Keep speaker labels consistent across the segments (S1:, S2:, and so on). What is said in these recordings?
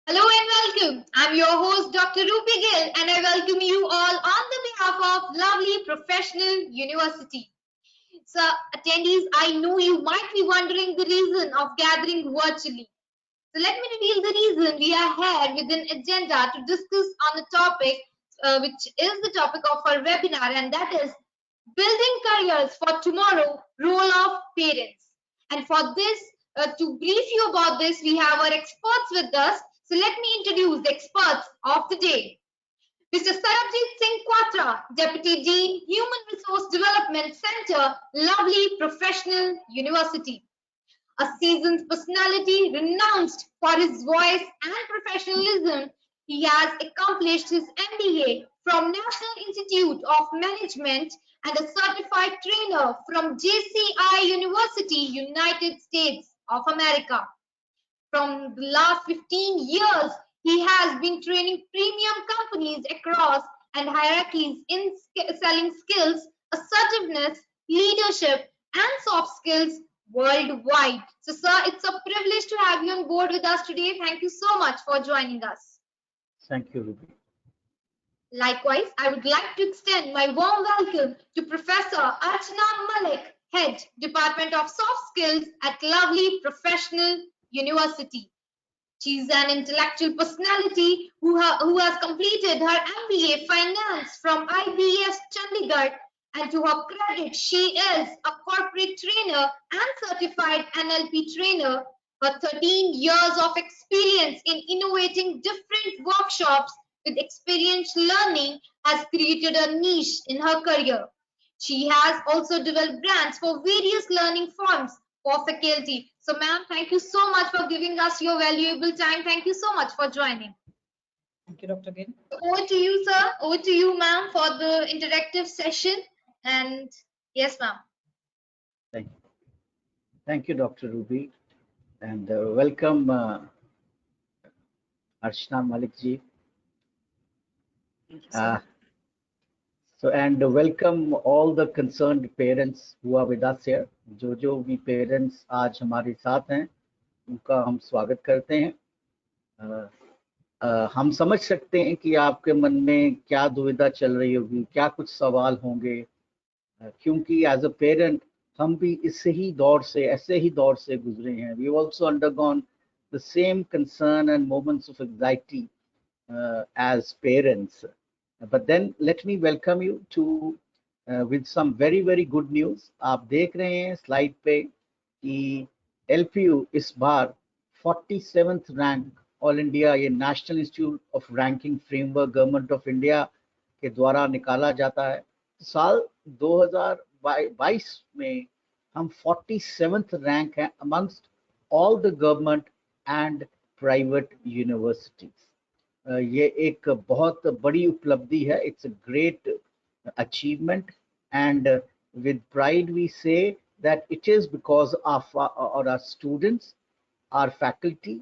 S1: Hello and welcome. I'm your host, Dr. Rupi Gill, and I welcome you all on the behalf of Lovely Professional University. So, attendees, I know you might be wondering the reason of gathering virtually. So, let me reveal the reason we are here with an agenda to discuss on the topic, which is the topic of our webinar, and that is building careers for tomorrow, role of parents. And for this, to brief you about this, we have our experts with us. So let me introduce the experts of the day. Mr. Sarabjit Singh Quatra, Deputy Dean, Human Resource Development Center, Lovely Professional University. A seasoned personality renowned for his voice and professionalism, he has accomplished his MBA from National Institute of Management and a certified trainer from JCI University, United States of America. From the last 15 years, he has been training premium companies across and hierarchies in selling skills, assertiveness, leadership, and soft skills worldwide. So, sir, it's a privilege to have you on board with us today. Thank you so much for joining us.
S2: Thank you, Ruby.
S1: Likewise, I would like to extend my warm welcome to Professor Archana Malik, Head, Department of Soft Skills at Lovely Professional University. She's an intellectual personality who has completed her MBA Finance from IBS Chandigarh, and to her credit, she is a corporate trainer and certified NLP trainer. Her 13 years of experience in innovating different workshops with experiential learning has created a niche in her career. She has also developed brands for various learning forms for faculty. So, ma'am, thank you so much for giving us your valuable time. Thank you so much for joining.
S3: Thank you, Dr. Gill.
S1: Over to you, sir. Over to you, ma'am, for the interactive session. And yes, ma'am.
S2: Thank you. Thank you, Dr. Ruby. And welcome, Archana Malik ji.
S3: Thank you, sir.
S2: And welcome all the concerned parents who are with us here. जो भी parents आज हमारे साथ हैं, उनका हम स्वागत करते हैं. हम समझ सकते हैं कि आपके मन में क्या दुविधा चल रही होगी, क्या कुछ सवाल होंगे, क्योंकि एज अ पेरेंट हम भी ऐसे ही दौर से गुजरे हैं. We also undergone the same concern and moments of anxiety as parents. But then let me welcome you to with some very very good news. आप देख रहे हैं स्लाइड पे कि एलपीयू इस बार 47th रैंक ऑल इंडिया, ये National Institute of Ranking Framework Government of India के द्वारा निकाला जाता है. साल 2022 में हम 47th रैंक हैं amongst all the government and private universities. ये एक बहुत बड़ी उपलब्धि है. It's a great achievement, and with pride we say that it is because of our students, our faculty,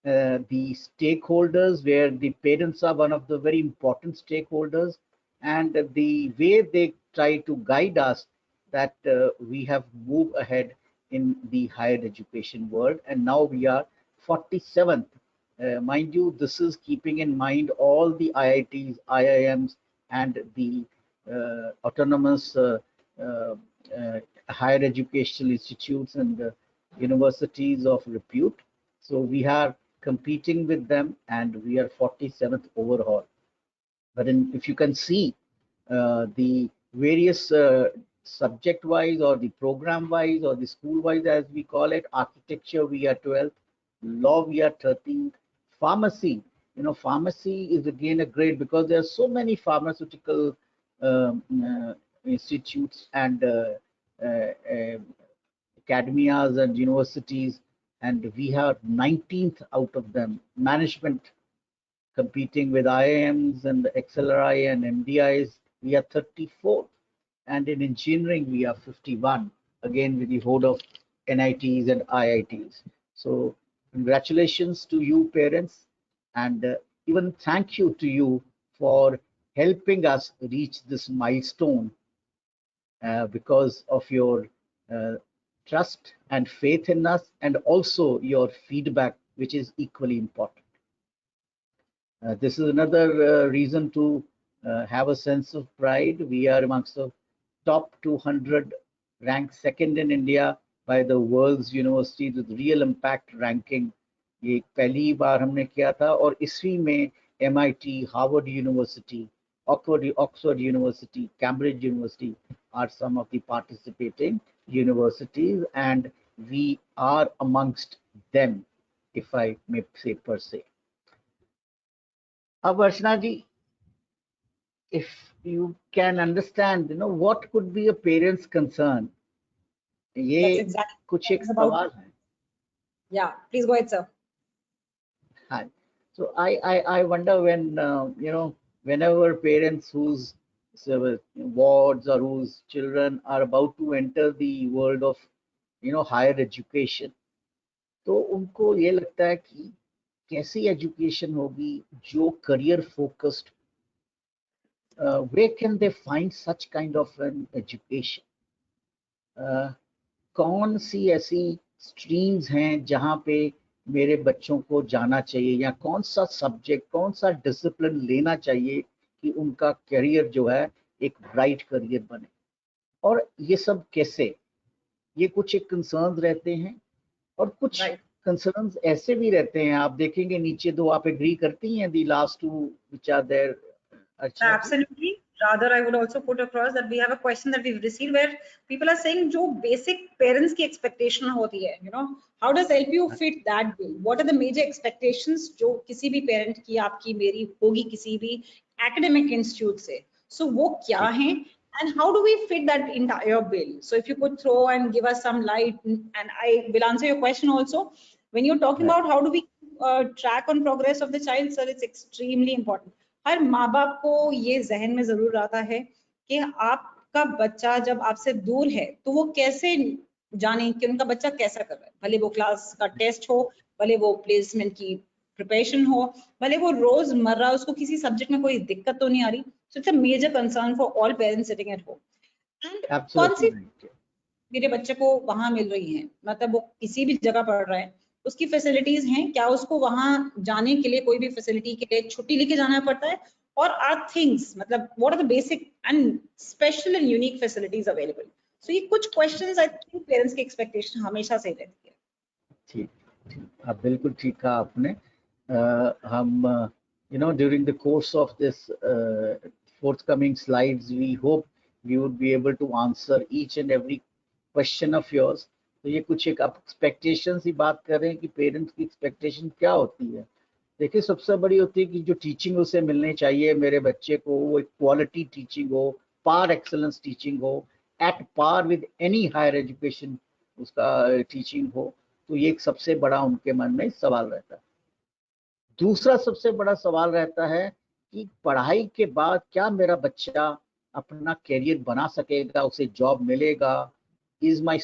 S2: the stakeholders, where the parents are one of the very important stakeholders, and the way they try to guide us, that we have moved ahead in the higher education world, and now we are 47th. Mind you, this is keeping in mind all the IITs, IIMs, and the autonomous higher educational institutes and universities of repute. So we are competing with them, and we are 47th overall. But if you can see the various subject-wise or the program-wise or the school-wise, as we call it, architecture we are 12th, law we are 13th, pharmacy. Pharmacy is again a great, because there are so many pharmaceutical institutes and academias and universities, and we have 19th out of them. Management, competing with IIMs and XLRI and MDIs, we are 34th, and in engineering we are 51, again with the host of NITs and IITs. So congratulations to you parents, and even thank you to you for helping us reach this milestone, because of your trust and faith in us, and also your feedback, which is equally important. This is another reason to have a sense of pride. We are amongst the top 200, ranked second in India by the world's universities with real impact ranking. ये पहली बार हमने किया था और इसी में MIT, Harvard University, Oxford University, Cambridge University are some of the participating universities, and we are amongst them, if I may say per se. Archana ji, if you can understand, what could be a parent's concern?
S3: That's
S2: ये
S3: exactly
S2: कुछ
S3: what
S2: एक
S3: it's about.
S2: सवाल है.
S3: Yeah, please go ahead, sir.
S2: Hi. So I wonder when whenever parents whose wards or whose children are about to enter the world of higher education, तो उनको ये लगता है कि कैसी एजुकेशन होगी जो career focused. Where can they find such kind of an education? कौन सी ऐसी स्ट्रीम्स हैं जहाँ पे मेरे बच्चों को जाना चाहिए, या कौन सा सब्जेक्ट, कौन सा डिसिप्लिन लेना चाहिए कि उनका करियर जो है एक ब्राइट करियर बने? और ये सब कैसे, ये कुछ एक कंसर्न्स रहते हैं और कुछ कंसर्न्स ऐसे भी रहते हैं. आप देखेंगे नीचे दो, आप एग्री करती हैं, the last two which are there?
S3: Absolutely. Rather, I would also put across that we have a question that we've received where people are saying जो basic parents की expectation होती है, how does LPU fit that bill? What are the major expectations जो किसी भी parent की, आपकी, मेरी होगी किसी भी academic institute से? So वो क्या हैं? And how do we fit that entire bill? So if you could throw and give us some light, and I will answer your question also. When you're talking about how do we track on progress of the child, sir, it's extremely important. हर माँ बाप को ये जहन में जरूर आता है कि आपका बच्चा जब आपसे दूर है तो वो कैसे जाने कि उनका बच्चा कैसा कर रहा है. भले वो क्लास का टेस्ट हो, भले वो प्लेसमेंट की प्रिपरेशन हो, भले वो रोजमर्रा उसको किसी सब्जेक्ट में कोई दिक्कत तो नहीं आ रही. So it's a major concern for all parents sitting at home. And कौन सी मेरे बच्चे को वहां मिल रही है, मतलब वो किसी भी जगह पढ़ रहा है, उसकी फैसिलिटीज हैं क्या, उसको वहां जाने के लिए कोई भी फैसिलिटी के लिए छुट्टी लेके जाना पड़ता है, और आर थिंग्स, मतलब what are the basic and special and unique facilities available. So ये कुछ क्वेश्चंस आई थिंक पेरेंट्स की एक्सपेक्टेशन हमेशा से रहती है.
S2: ठीक, आप बिल्कुल ठीक कहा आपने. हम during the course of this forthcoming slides, we hope we would be able to answer each and every question of yours. तो ये कुछ एक आप एक्सपेक्टेशन की बात कर रहे हैं कि पेरेंट्स की एक्सपेक्टेशन क्या होती है. देखिए, सबसे बड़ी होती है कि जो टीचिंग उसे मिलनी चाहिए मेरे बच्चे को, वो एक क्वालिटी टीचिंग हो, पार एक्सेलेंस टीचिंग हो, at par with any higher education उसका टीचिंग हो. तो ये एक सबसे बड़ा उनके मन में सवाल रहता है. दूसरा सबसे बड़ा सवाल रहता है कि पढ़ाई के बाद क्या मेरा बच्चा अपना कैरियर बना सकेगा, उसे जॉब मिलेगा, is my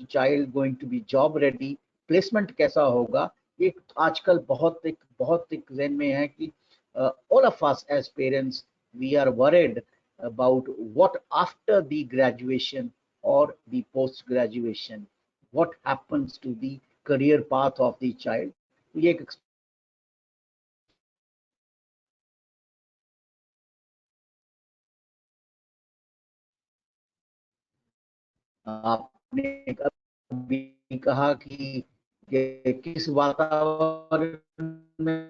S2: child going to be job ready, placement कैसा होगा. ये आजकल बहुत एक ज़हन में है कि all of us as parents we are worried about what after the graduation or the post graduation, what happens to the career path of the child. ये एक आपने कभी कहा कि किस वातावरण में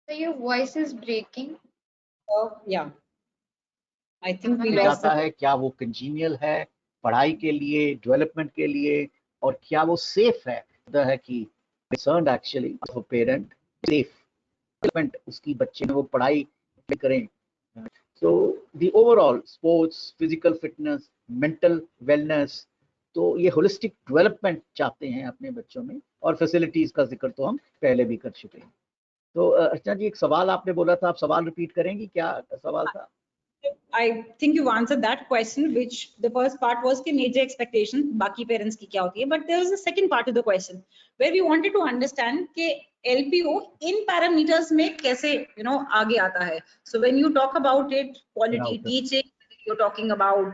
S1: So your voice is breaking.
S3: Yeah, I think we
S2: lost जाता है, क्या वो कंजीनियल है पढ़ाई के लिए, डेवलपमेंट के लिए, और क्या वो सेफ है कि concerned actually of parent safe development उसकी बच्चे में वो पढ़ाई करें. So the overall sports, physical fitness, mental wellness, तो ये होलिस्टिक डेवलपमेंट चाहते हैं अपने बच्चों में, और फैसिलिटीज का जिक्र तो हम पहले भी कर चुके हैं. तो अर्चना जी, एक सवाल आपने बोला था, आप सवाल रिपीट करेंगी, क्या सवाल था?
S3: I think you've answered that question, which the first part was कि major expectation बाकी parents की क्या होती है, but there is a second part of the question where we wanted to understand कि LPO in parameters में कैसे आगे आता है. So when you talk about it, quality teaching, you're talking about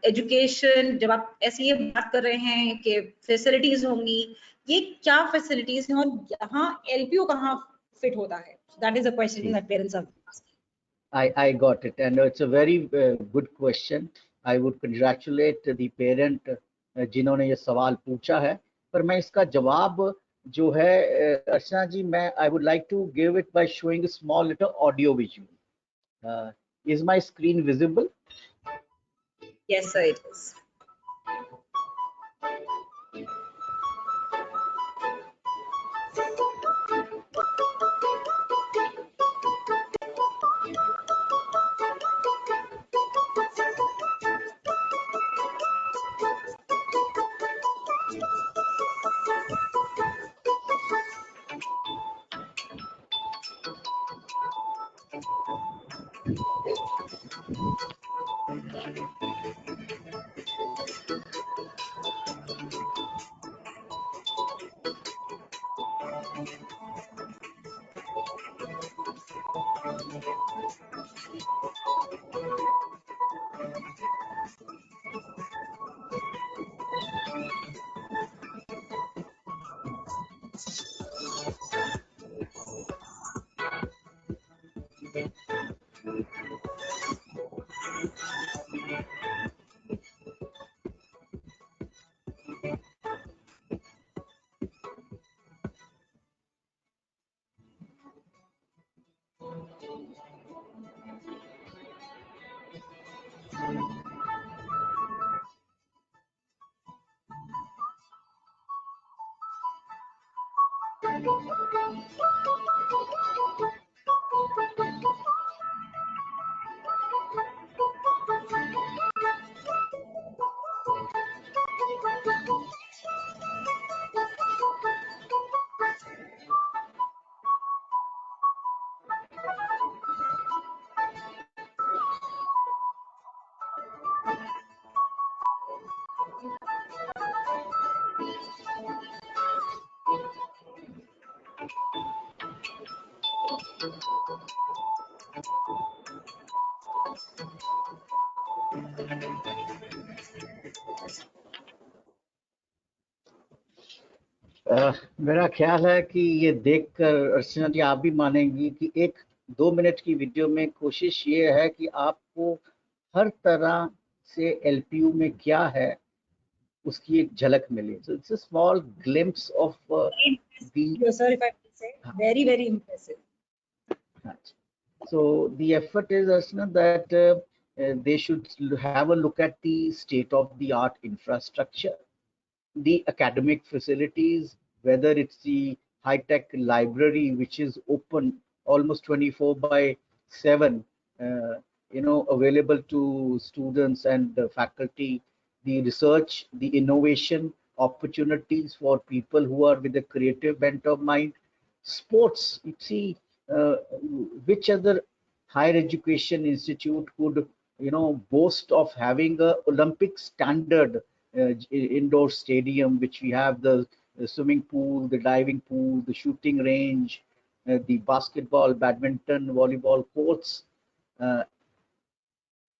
S3: education, जब आप ऐसे ये बात कर रहे हैं कि facilities होंगी, ये क्या facilities हैं और यहाँ LPO कहाँ fit होता है? So that is a question that parents are asking.
S2: I got it, and it's a very good question. I would congratulate the parent जिन्होंने ये सवाल पूछा है, पर मैं इसका जवाब जो है अर्चना जी, मैं I would like to give it by showing a small little audio visual. Is my screen visible?
S3: Yes, sir, it is.
S2: मेरा ख्याल है कि ये देखकर अर्चना जी आप भी मानेंगी कि 1-2 मिनट की वीडियो में कोशिश ये है कि आपको हर तरह से एलपीयू में क्या है उसकी एक झलक मिले. So it's a small glimpse of
S3: Yes, sir, if I may say, very, very impressive.
S2: So the effort is, Archana, that they should have a look at the state of the art infrastructure, the academic facilities, whether it's the high-tech library, which is open almost 24/7, available to students and faculty, the research, the innovation opportunities for people who are with a creative bent of mind, sports. You see, which other higher education institute could, boast of having a Olympic standard indoor stadium, which we have the swimming pool, the diving pool, the shooting range, the basketball, badminton, volleyball courts.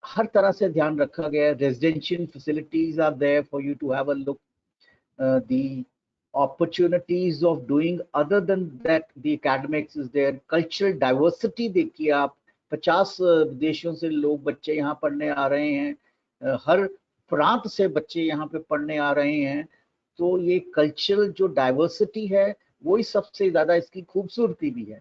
S2: हर तरह से ध्यान रखा गया. Residential facilities are there for you to have a look. The opportunities of doing other than that, the academics is there. Cultural diversity देखिए आप, 50 देशों से लोग बच्चे यहाँ पढ़ने आ रहे हैं, हर प्रांत से बच्चे यहाँ पे पढ़ने आ रहे हैं. तो ये कल्चरल जो डाइवर्सिटी है वही सबसे ज्यादा इसकी खूबसूरती भी है,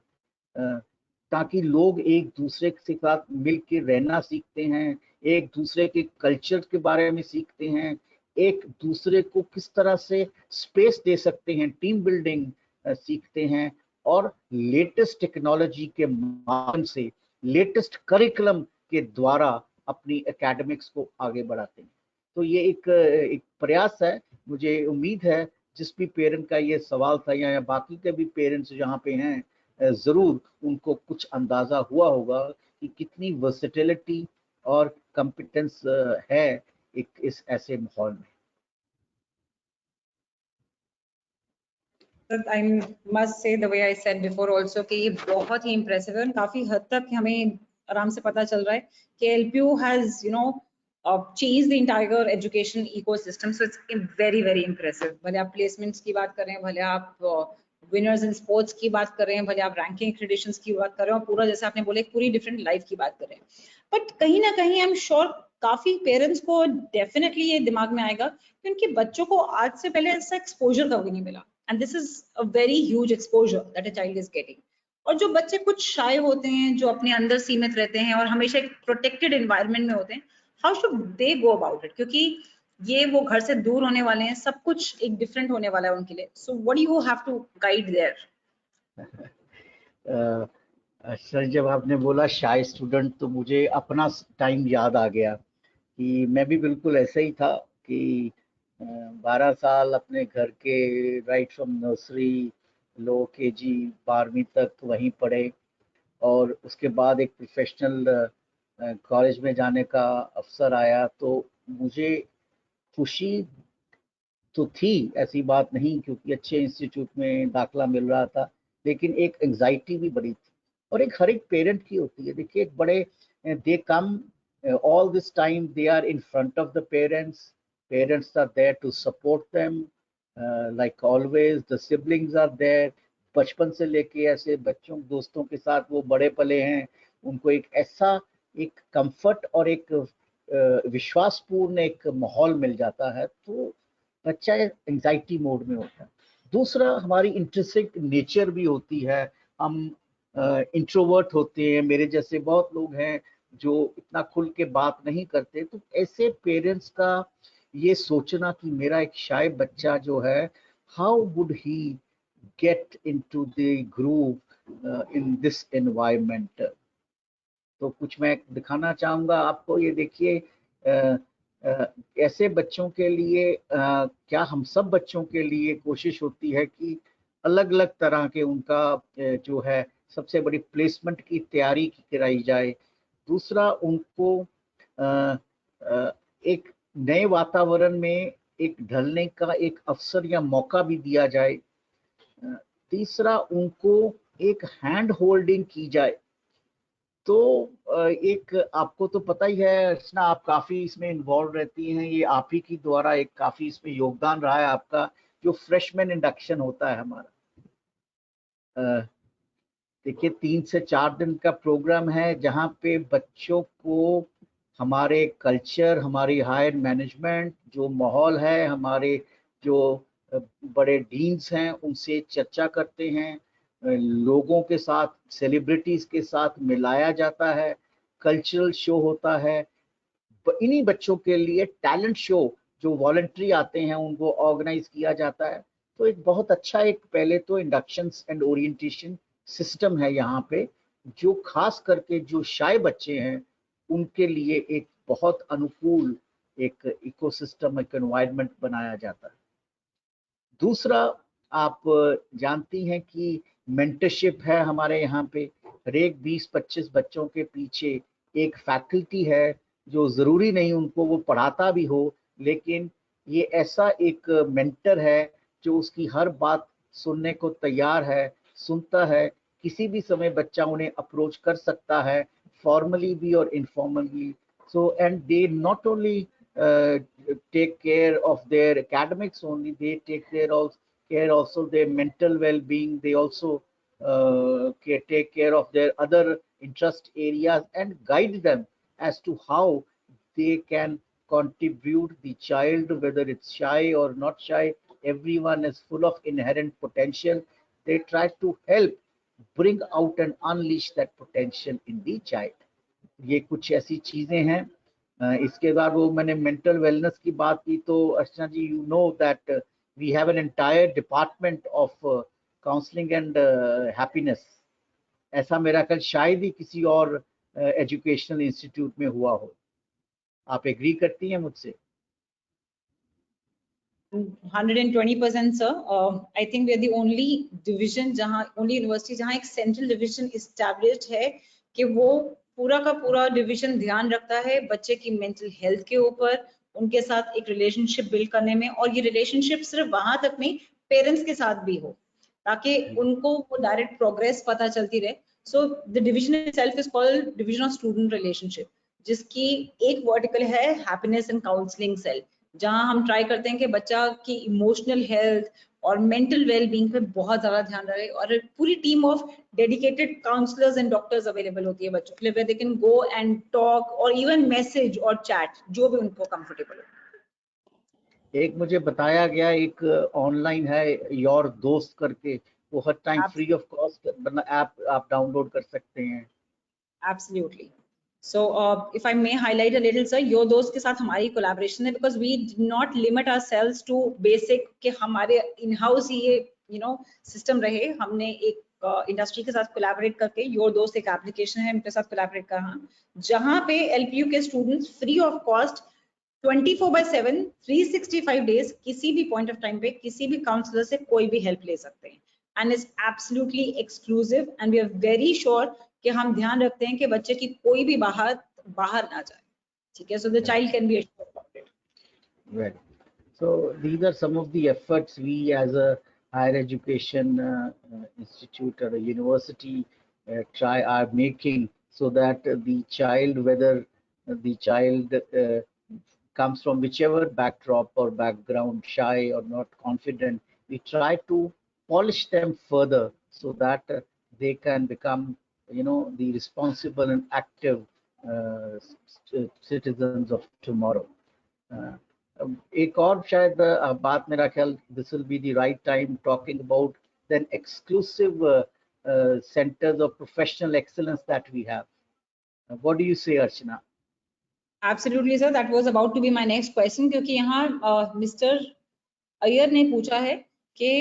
S2: ताकि लोग एक दूसरे के साथ मिल के रहना सीखते हैं, एक दूसरे के कल्चर के बारे में सीखते हैं, एक दूसरे को किस तरह से स्पेस दे सकते हैं, टीम बिल्डिंग सीखते हैं, और लेटेस्ट टेक्नोलॉजी के माध्यम से लेटेस्ट करिकुलम के द्वारा अपनी एकेडमिक्स को आगे बढ़ाते हैं. तो ये एक प्रयास है. मुझे उम्मीद है जिस भी पेरेंट का ये सवाल था या बाकी के भी पेरेंट्स जहाँ पे हैं, जरूर उनको कुछ अंदाजा हुआ होगा कि कितनी वर्सेटिलिटी और कॉम्पिटेंस है एक इस ऐसे माहौल में।
S3: I must say the way I said before also कि ये बहुत ही impressive है, काफी हद तक हमें आराम से पता चल रहा है कि LPU has changed the entire education ecosystem, so it's very impressive. भले आप placements की बात करें, भले आप winners in sports की बात करें, भले आप ranking accreditations की बात करें, और पूरा जैसे आपने बोले पूरी different life की बात करें, but कहीं ना कहीं I'm sure काफी पेरेंट्स को डेफिनेटली ये दिमाग में आएगा कि उनके बच्चों को आज से पहले ऐसा एक्सपोजर कभी नहीं मिला, and this is a very huge exposure that a child is getting. और जो बच्चे कुछ शाय होते हैं, जो अपने अंदर सीमित रहते हैं और हमेशा एक प्रोटेक्टेड एनवायरनमेंट में होते हैं, how should they go about it? क्योंकि ये वो घर से दूर होने वाले हैं, सब कुछ एक डिफरेंट होने वाला है उनके लिए। So what do you have to guide there?
S2: Sir, जब आपने बोला शाय स्टूडेंट तो मुझे अपना टाइम याद आ गया कि मैं भी बिल्कुल ऐसा ही था कि 12 साल अपने घर के right from nursery low KG 12वीं तक वहीं पढ़े, और उसके बाद एक प्रोफेशनल कॉलेज में जाने का अवसर आया तो मुझे खुशी तो थी, ऐसी बात नहीं, क्योंकि अच्छे इंस्टीट्यूट में दाखला मिल रहा था, लेकिन एक एंजाइटी भी बड़ी थी, और एक हर एक पेरेंट की होती है। देखिए, एक बड़े दे कम all this time, they are in front of the parents are there to support them, like always the siblings are there। बचपन से लेके ऐसे बच्चों दोस्तों के साथ वो बड़े पले हैं, उनको एक ऐसा एक कंफर्ट और एक विश्वासपूर्ण एक माहौल मिल जाता है, तो बच्चा एंजाइटी मोड में होता है। दूसरा, हमारी इंट्रिंसिक नेचर भी होती है, हम इंट्रोवर्ट होते हैं, मेरे जैसे बहुत लोग हैं जो इतना खुल के बात नहीं करते, तो ऐसे पेरेंट्स का ये सोचना कि मेरा एक शाय बच्चा जो है, how would he get into the groove in this environment. तो कुछ मैं दिखाना चाहूँगा आपको, ये देखिए, ऐसे बच्चों के लिए क्या हम सब बच्चों के लिए कोशिश होती है कि अलग अलग तरह के उनका जो है सबसे बड़ी प्लेसमेंट की तैयारी कराई जाए। दूसरा, उनको एक नए वातावरण में एक ढलने का एक अवसर या मौका भी दिया जाए। तीसरा, उनको एक हैंड होल्डिंग की जाए। तो एक आपको तो पता ही है अर्चना, आप काफ़ी इसमें इन्वॉल्व रहती हैं, ये आप ही की द्वारा एक काफ़ी इसमें योगदान रहा है आपका, जो फ्रेशमैन इंडक्शन होता है हमारा। देखिए, 3 से 4 दिन का प्रोग्राम है, जहाँ पे बच्चों को हमारे कल्चर, हमारी हायर मैनेजमेंट, जो माहौल है, हमारे जो बड़े डीन्स हैं उनसे चर्चा करते हैं, लोगों के साथ, सेलिब्रिटीज़ के साथ मिलाया जाता है, कल्चरल शो होता है। इन्हीं बच्चों के लिए टैलेंट शो जो वॉलंटरी आते हैं उनको ऑर्गेनाइज किया जाता है। तो एक बहुत अच्छा एक पहले तो इंडक्शंस एंड ओरिएंटेशन सिस्टम है यहाँ पे, जो खास करके जो शाय बच्चे हैं उनके लिए एक बहुत अनुकूल एक इकोसिस्टम, एक एनवायरनमेंट बनाया जाता है। दूसरा, आप जानती हैं कि मेंटरशिप है हमारे यहाँ पे, हर एक 20-25 बच्चों के पीछे एक फैकल्टी है, जो ज़रूरी नहीं उनको वो पढ़ाता भी हो, लेकिन ये ऐसा एक मेंटर है जो उसकी हर बात सुनने को तैयार है, सुनता है, किसी भी समय बच्चा उन्हें अप्रोच कर सकता है, फॉर्मली भी और informally. So and they not only take care of their academics only, they take care also their mental well-being, they also take care of their other interest areas and guide them as to how they can contribute the child, whether it's shy or not shy. Everyone is full of inherent potential. They try to help bring out and unleash that potential in the child. ये कुछ ऐसी चीजें हैं। इसके बाद वो मैंने mental wellness की बात की, तो Archana ji, you know that we have an entire department of counselling and happiness. ऐसा मेरा ख्याल शायद ही किसी और एजुकेशनल इंस्टीट्यूट में हुआ हो। आप एग्री करती हैं मुझसे?
S3: 120% sir. I think we are the only division, only university जहाँ एक central division established है कि वो पूरा का पूरा डिवीजन ध्यान रखता है बच्चे की मेंटल हेल्थ के ऊपर, उनके साथ एक रिलेशनशिप बिल्ड करने में, और ये रिलेशनशिप सिर्फ वहां तक नहीं, पेरेंट्स के साथ भी हो, ताकि उनको वो डायरेक्ट प्रोग्रेस पता चलती रहे। So the division itself is called division of student relationship, जिसकी एक वर्टिकल है हैप्पीनेस एंड काउंसलिंग सेल, जहां हम ट्राई करते हैं कि बच्चा की इमोशनल हेल्थ और मेंटल वेलबींग पे बहुत ज्यादा ध्यान रहे, और पूरी team of dedicated counsellors and doctors available होती है बच्चों के लिए, where they can go and talk और इवन मैसेज और चैट, जो भी उनको कंफर्टेबल हो।
S2: एक मुझे बताया गया एक ऑनलाइन है योर दोस्त करके, वो हर time free of cost app आप डाउनलोड कर सकते हैं।
S3: Absolutely. So if I may highlight a little, sir, Your Dost के साथ हमारी collaboration है, because we did not limit ourselves to basic कि हमारे in-house ही ये system रहे। हमने एक इंडस्ट्री के साथ कोलैबोरेट करके Your Dost एक एप्लीकेशन है, उनके साथ कोलैबोरेट करा, जहां पे LPU के students free of cost 24/7 365 days किसी भी पॉइंट ऑफ टाइम पे किसी भी काउंसलर से कोई भी हेल्प ले सकते हैं, and is absolutely exclusive, and we are very sure कि हम ध्यान रखते हैं कि बच्चे की कोई भी बाहर ना जाए, ठीक है, so the child can be assured about it.
S2: Right. So these are some of the efforts we as a higher education institute or a university are making, so that the child, whether the child comes from whichever backdrop or background, shy or not confident, we try to polish them further so that they can become, the responsible and active citizens of tomorrow. एक और शायद बात, मेरा ख्याल this will be the right time talking about the exclusive centers of professional excellence that we have. What do you say, Archana?
S3: Absolutely, sir. That was about to be my next question, क्योंकि यहाँ mister Iyer ने पूछा है कि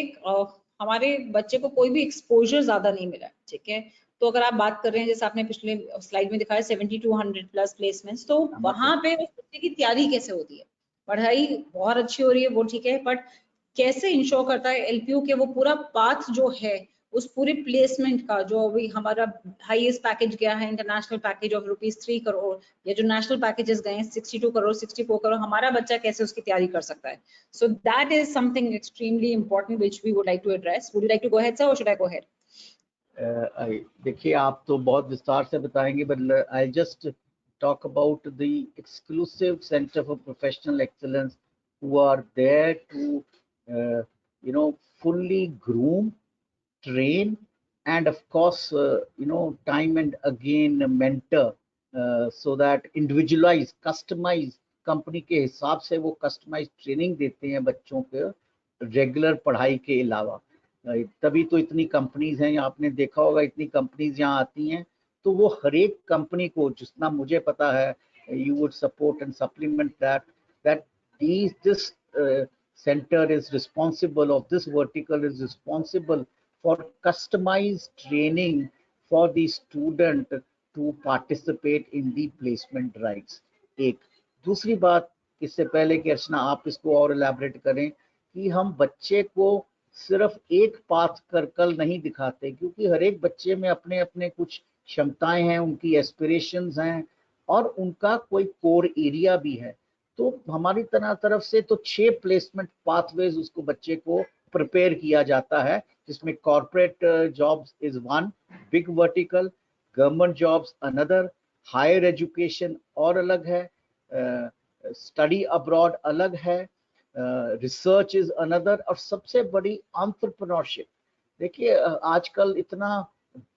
S3: हमारे बच्चे को कोई भी एक्सपोजर ज्यादा नहीं मिला, ठीक है, तो अगर आप बात कर रहे हैं, जैसे आपने पिछले स्लाइड में दिखाया 70 to 100+ प्लेसमेंट्स, तो वहां पे उस बच्चे की तैयारी कैसे होती है? पढ़ाई बहुत अच्छी हो रही है, वो ठीक है, बट कैसे इंश्योर करता है एलपीयू के वो पूरा पाथ जो है उस पूरे प्लेसमेंट का, जो अभी हमारा हाईएस्ट पैकेज गया है इंटरनेशनल पैकेज ऑफ ₹3 करोड़, या जो नेशनल पैकेजेस गए हैं 62 करोड़ 64 करोड़, हमारा बच्चा कैसे उसकी तैयारी कर सकता है? So that is something extremely important which we would like to address. Would you like to go ahead sir, और शुड आई गो अहेड?
S2: देखिए, आप तो बहुत विस्तार से बताएंगे, but I just talk about the exclusive center for professional excellence who are there to fully groom, train, and of course time and again mentor, so that individualize, customize, company के हिसाब से वो कस्टमाइज ट्रेनिंग देते हैं बच्चों के regular पढ़ाई के अलावा। तभी तो इतनी कंपनीज हैं, आपने देखा होगा इतनी कंपनीज यहाँ आती हैं, तो वो हर एक कंपनी को, जितना मुझे पता है, you would support and supplement that this center is responsible, of this vertical is responsible for customized training for the student to participate in the placement drives। एक दूसरी बात, इससे पहले कि अर्चना आप इसको और एलैबोरेट करें, कि हम बच्चे को सिर्फ एक पाथ कर नहीं दिखाते, क्योंकि हर एक बच्चे में अपने अपने कुछ क्षमताएं हैं, उनकी एस्पिरेशंस हैं, और उनका कोई कोर एरिया भी है। तो हमारी तरफ से तो 6 प्लेसमेंट पाथवेज उसको बच्चे को प्रिपेयर किया जाता है, जिसमें corporate jobs is one big vertical, government jobs another, higher education और अलग है, स्टडी अब्रॉड अलग है, रिसर्च इज अनदर, और सबसे बड़ी एंटरप्रेन्योरशिप। देखिए, आजकल इतना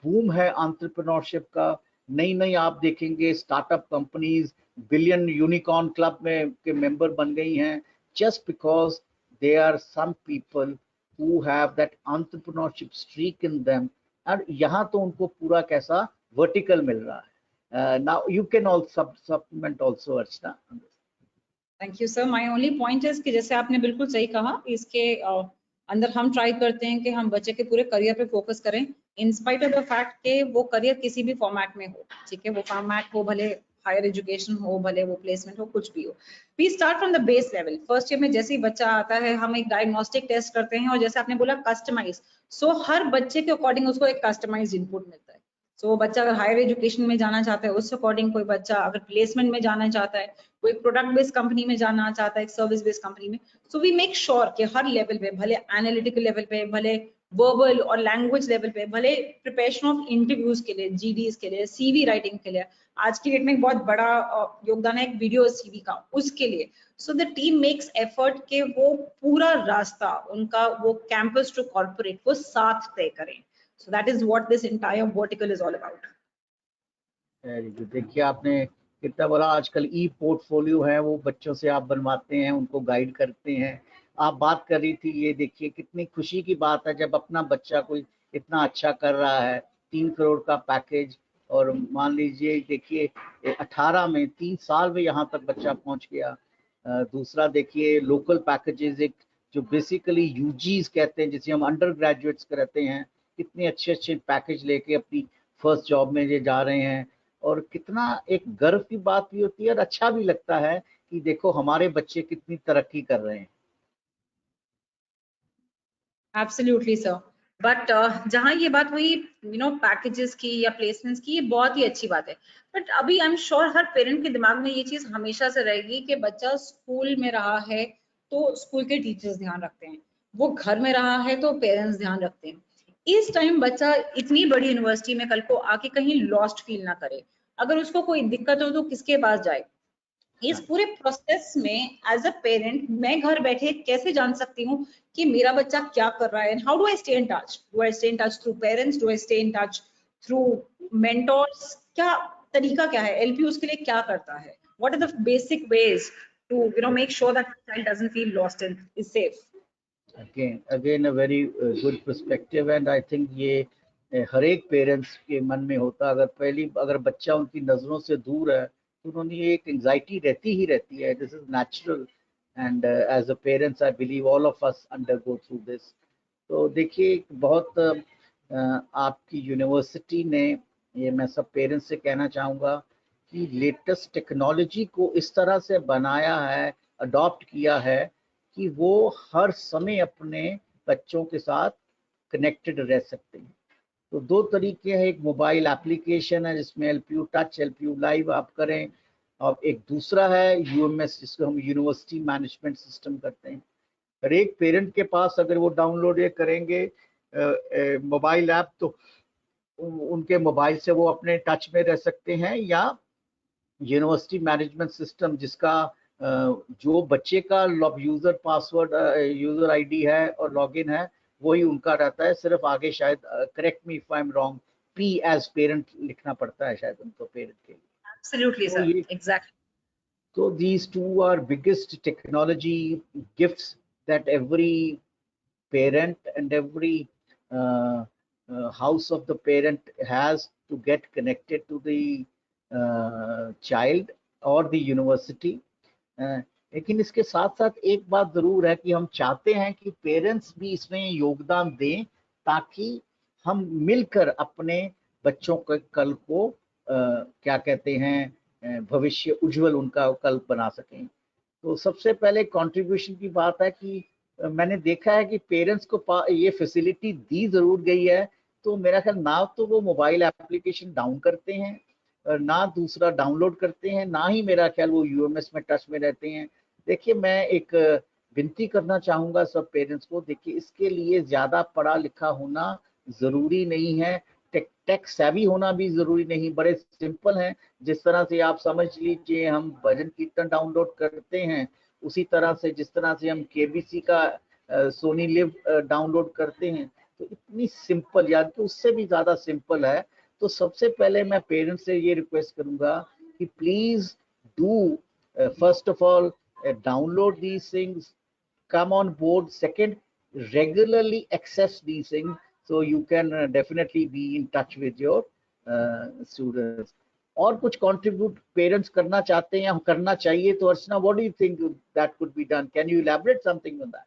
S2: बूम है एंटरप्रेन्योरशिप का, नई आप देखेंगे startup companies billion unicorn club में के मेंबर बन गई हैं, just because they are some people who have that entrepreneurship streak in them, और यहाँ तो उनको पूरा कैसा वर्टिकल मिल रहा है। Now you can also supplement also, Archana.
S3: Thank you sir. My only point is कि जैसे आपने बिल्कुल सही कहा, इसके अंदर हम ट्राई करते हैं कि हम बच्चे के पूरे करियर पे फोकस करें, in spite of the fact कि वो करियर किसी भी फॉर्मेट में हो, ठीक है, वो फॉर्मेट हो, भले हायर एजुकेशन हो, भले वो प्लेसमेंट हो, कुछ भी हो। We start from the base level. First year में जैसे ही बच्चा आता है, हम एक डायग्नोस्टिक टेस्ट करते हैं, और जैसे आपने बोला कस्टमाइज, सो हर बच्चे के अकॉर्डिंग उसको एक कस्टमाइज इनपुट मिलता है। सो बच्चा अगर हायर एजुकेशन में जाना चाहता है उस अकॉर्डिंग, कोई बच्चा अगर प्लेसमेंट में जाना चाहता है, कोई प्रोडक्ट बेस्ड कंपनी में जाना चाहता है, सर्विस बेस्ड कंपनी में, सो वी मेक श्योर कि हर लेवल पे, भले एनालिटिकल लेवल पे, भले वर्बल और लैंग्वेज लेवल पे, भले प्रिपरेशन ऑफ इंटरव्यूज के लिए, जीडीज के लिए, सीवी राइटिंग के लिए, आज की डेट में एक बहुत बड़ा योगदान है एक वीडियो सीवी का, उसके लिए। So the team makes effort के वो पूरा रास्ता उनका वो कैंपस टू कॉर्पोरेट वो साथ तय करें। So that is what this entire vertical is all about.
S2: Very good. देखिए आपने कितना बड़ा आजकल ई पोर्टफोलियो है, वो बच्चों से आप बनवाते हैं, उनको गाइड करते हैं। आप बात कर रही थी, ये देखिए कितनी खुशी की बात है जब अपना बच्चा कोई इतना अच्छा कर रहा है, 3 करोड़ का पैकेज, और मान लीजिए देखिए 18 में 3 साल में यहाँ तक बच्चा पहुँच गया। दूसरा देखिए लोकल पैकेजेस, एक जो बेसिकली यूजीज कहते हैं, जिसे हम अंडर ग्रेजुएट्स कहते हैं, कितने अच्छे अच्छे पैकेज लेके अपनी फर्स्ट जॉब में ये जा रहे हैं। और कितना एक गर्व की बात भी होती है और अच्छा भी लगता है कि देखो हमारे बच्चे कितनी तरक्की कर रहे हैं।
S3: Absolutely, sir. बट जहाँ ये बात हुई पैकेजेस की या प्लेसमेंट्स की, ये बहुत ही अच्छी बात है। बट अभी आई एम श्योर हर पेरेंट के दिमाग में ये चीज हमेशा से रहेगी कि बच्चा स्कूल में रहा है तो स्कूल के टीचर्स ध्यान रखते हैं, वो घर में रहा है तो पेरेंट्स ध्यान रखते हैं। इस टाइम बच्चा इतनी बड़ी यूनिवर्सिटी में कल को आके कहीं लॉस्ट फील ना करे, अगर उसको कोई दिक्कत हो तो किसके पास जाए। इस पूरे प्रोसेस में एज अ पेरेंट मैं घर बैठे कैसे जान सकती हूँ कि मेरा बच्चा क्या कर रहा है, and how do I stay in touch? Do I stay in touch through parents? Do I stay in touch through mentors? क्या तरीका क्या है? एलपी उसके लिए क्या करता है? What are the basic ways to make sure that child doesn't feel lost and is safe?
S2: Again a very good perspective, and I think ये हर एक पेरेंट्स के मन में होता। अगर बच्चा उनकी नज़रों से दूर है तो उन्होंने एक एंजाइटी रहती ही रहती है। This is natural, and as a parents I believe all of us undergo through this. तो देखिए बहुत आपकी यूनिवर्सिटी ने, ये मैं सब पेरेंट्स से कहना चाहूँगा कि लेटेस्ट टेक्नोलॉजी को इस तरह से बनाया है, अडॉप्ट किया है कि वो हर समय अपने बच्चों के साथ कनेक्टेड रह सकते हैं। तो 2 तरीके हैं, एक मोबाइल एप्लीकेशन है जिसमें एलपीयू टच, एलपीयू लाइव आप करें, और एक दूसरा है यूएमएस जिसको हम यूनिवर्सिटी मैनेजमेंट सिस्टम करते हैं। हर एक पेरेंट के पास अगर वो डाउनलोड ये करेंगे मोबाइल ऐप, तो उनके मोबाइल से वो अपने टच में रह सकते हैं, या यूनिवर्सिटी मैनेजमेंट सिस्टम जिसका जो बच्चे का यूजर पासवर्ड, यूजर आईडी है और लॉगिन है, वही उनका रहता है। सिर्फ आगे शायद, correct me if I am wrong, P as parent लिखना पड़ता है शायद उनको पेरेंट के लिए।
S3: Absolutely, sir. Exactly.
S2: So these two are biggest technology gifts that every parent and every house of the parent has to get connected to the child or the university. लेकिन इसके साथ साथ एक बात जरूर है कि हम चाहते हैं कि पेरेंट्स भी इसमें योगदान दें, ताकि हम मिलकर अपने बच्चों के कल को क्या कहते हैं, भविष्य उज्जवल उनका कल बना सकें। तो सबसे पहले कंट्रीब्यूशन की बात है कि मैंने देखा है कि पेरेंट्स को ये फैसिलिटी दी जरूर गई है, तो मेरा ख्याल ना तो वो मोबाइल एप्लीकेशन डाउन करते हैं, ना दूसरा डाउनलोड करते हैं, ना ही मेरा ख्याल वो यूएमएस में टच में रहते हैं। देखिए मैं एक विनती करना चाहूँगा सब पेरेंट्स को, देखिए इसके लिए ज़्यादा पढ़ा लिखा होना ज़रूरी नहीं है, टेक सेवी होना भी ज़रूरी नहीं, बड़े सिंपल हैं। जिस तरह से आप समझ लीजिए हम भजन कीर्तन डाउनलोड करते हैं, उसी तरह से जिस तरह से हम केबीसी का सोनी लिव डाउनलोड करते हैं, तो इतनी सिंपल, या तो उससे भी ज़्यादा सिंपल है। तो सबसे पहले मैं पेरेंट्स से ये रिक्वेस्ट करूंगा कि please do first of all download these things, come on board. Second, regularly access these things so you can definitely be in touch with your students. और कुछ contribute parents करना चाहते हैं या करना चाहिए तो अर्चना, what do you think that could be done? Can you elaborate something on that?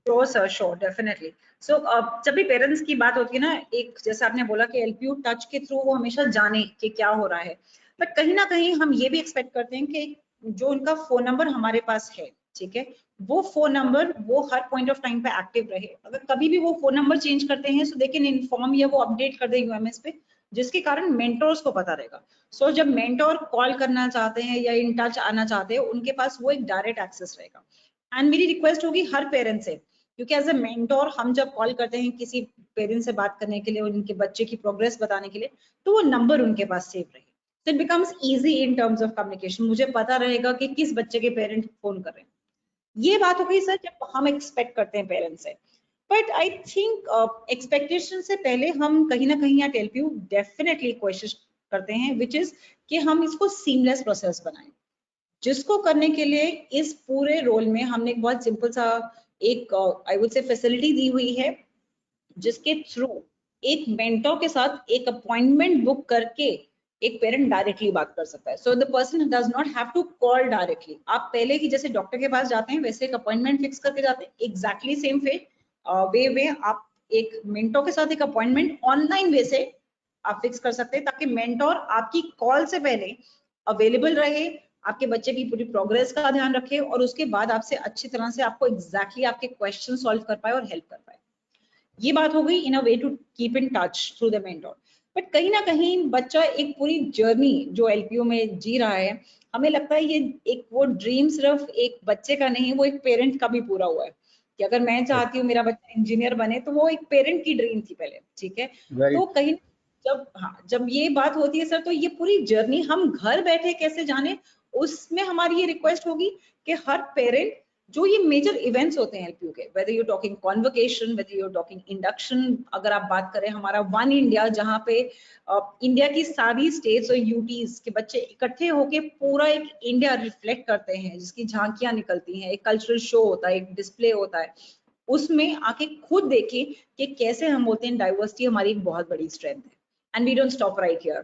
S3: Sure, sir, sure, definitely. So, जब भी पेरेंट्स की बात होती है ना, एक जैसे आपने बोला कि एलपीयू टच के थ्रू वो हमेशा जाने कि क्या हो रहा है, बट कहीं ना कहीं हम ये भी एक्सपेक्ट करते हैं कि जो उनका फोन नंबर हमारे पास है, ठीक है, वो फोन नंबर वो हर पॉइंट ऑफ टाइम पे एक्टिव रहे। अगर कभी भी वो फोन नंबर चेंज करते हैं, सो दे कैन इन्फॉर्म या वो अपडेट कर दे यूएमएस पे जिसके कारण मेंटोर्स को पता रहेगा। सो जब मेंटोर कॉल करना चाहते हैं या इन टच आना चाहते हैं, उनके पास वो एक डायरेक्ट एक्सेस रहेगा। एंड मेरी रिक्वेस्ट होगी हर पेरेंट से, क्योंकि एज ए मेंटोर हम जब कॉल करते हैं किसी पेरेंट से बात करने के लिए, उनके बच्चे की प्रोग्रेस बताने के लिए, तो वो नंबर उनके पास सेव रहे। So it becomes easy in terms of communication. मुझे पता रहेगा कि किस बच्चे के पेरेंट फोन कर रहे हैं। ये बात हो गई सर जब हम एक्सपेक्ट करते हैं पेरेंट्स से। बट आई थिंक एक्सपेक्टेशन से पहले हम कहीं ना कहीं एट एलपीयू डेफिनेटली कोशिश करते हैं, विच इज कि हम इसको सीमलेस प्रोसेस बनाएं, जिसको करने के लिए इस पूरे रोल में हमने एक बहुत सिंपल सा एक आई वुड से फैसिलिटी दी हुई है, जिसके थ्रू एक मेंटर के साथ एक अपॉइंटमेंट बुक करके एक पेरेंट डायरेक्टली बात कर सकता है। So the person does not have to call directly. आप पहले की जैसे डॉक्टर के पास जाते हैं वैसे एक अपॉइंटमेंट फिक्स करके जाते हैं, एग्जैक्टली सेम वे में आप एक मेंटर के साथ एक अपॉइंटमेंट ऑनलाइन वे से आप फिक्स कर सकते हैं, ताकि मेंटर आपकी कॉल से पहले अवेलेबल रहे, आपके बच्चे की पूरी प्रोग्रेस का ध्यान रखे और उसके बाद आपसे अच्छी तरह से आपको एग्जैक्टली आपके क्वेश्चन सॉल्व कर पाए और हेल्प कर पाए। ये बात हो गई in a way to keep in touch through the mentor. But कहीं ना कहीं बच्चा एक पूरी जर्नी जो एलपीयू में जी रहा है, हमें लगता है ये एक वो ड्रीम सिर्फ एक बच्चे का नहीं, वो एक पेरेंट का भी पूरा हुआ है कि अगर मैं चाहती हूँ मेरा बच्चा इंजीनियर बने, तो वो एक पेरेंट की ड्रीम थी पहले, ठीक है। तो कहीं जब ये बात होती है सर, तो ये पूरी जर्नी हम घर बैठे कैसे जाने, उसमें हमारी ये रिक्वेस्ट होगी कि हर पेरेंट जो ये मेजर इवेंट्स होते हैं एलपीयू के, whether you talking convocation, whether you talking induction, अगर आप बात करें हमारा वन इंडिया, जहाँ पे इंडिया की सारी स्टेट्स और यूटीज के बच्चे इकट्ठे होके पूरा एक इंडिया रिफ्लेक्ट करते हैं, जिसकी झांकियां निकलती हैं, एक कल्चरल शो होता है, एक डिस्प्ले होता है, उसमें आके खुद देखें कि कैसे हम बोलते हैं डाइवर्सिटी हमारी एक बहुत बड़ी स्ट्रेंथ है। And we don't stop right here.